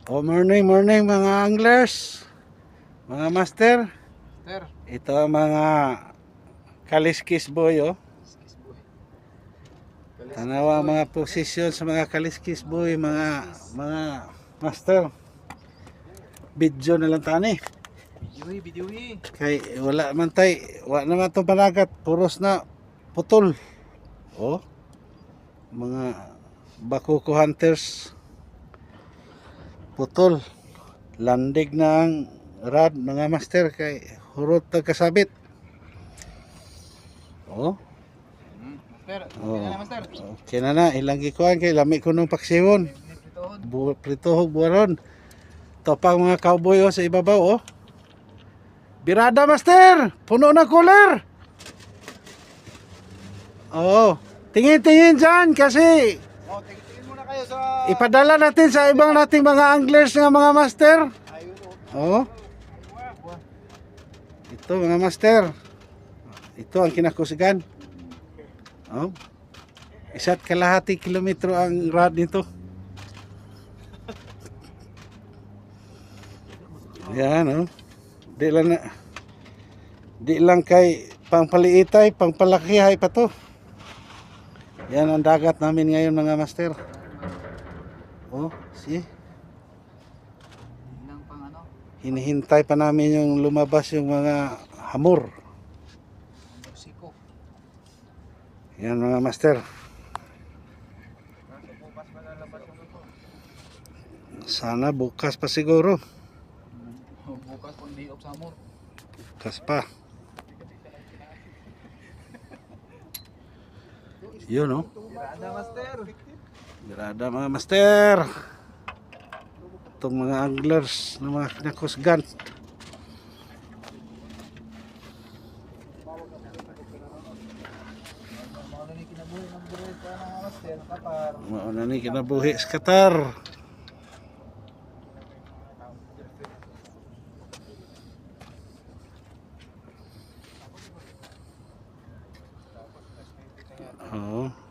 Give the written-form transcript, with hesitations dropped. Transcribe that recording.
Morning, morning mga anglers, mga master. Sir, Ito ang mga kaliskis boy, oh. kiss boy. Tanawa mga posisyon sa mga kaliskis boy, mga master. Video na lang tani. Bidyuhi. Kay wala man tay, wala naman to panagat, puros na putol. Oh, mga bakuko hunters. Putol. Landig na ang rad mga master kay hurot kasabit. Oh. Master, Oh. okay na master. Okay na ilang gikuan kay lami ko nung paksiwon. Pritohog buwaron. Topang mga cowboy oh, sa ibabaw oh. Birada master, puno na cooler. Oh, tingin-tingin dyan kasi Oh, tingin muna kayo sa... ipadala natin sa ibang nating mga anglers nga mga master. Ayun Oh. Ito mga master. Ito ang kinakusgan. Oh. 1.5 kilometro ang rad nito. Yan oh. Di lang kay pangpaliitay, pangpalakihay pa to. Yan ang dagat namin ngayon mga master. Oh, see? Ilang pang ano? Hinihintay pa namin yung lumabas yung mga hamor. Mexico. Yan mga master. Kaso bukas pa lalabas yung ito. Sana bukas pa siguro. Bukas pang day of summer. Bukas pa. Yun oh. Birada master. Birada mga master. Itong mga anglers na mga kinakusgan. Mauna ni kinabuhi ng buhay pa ng master. Kapar. Mauna ni kinabuhi sa Qatar. Oh.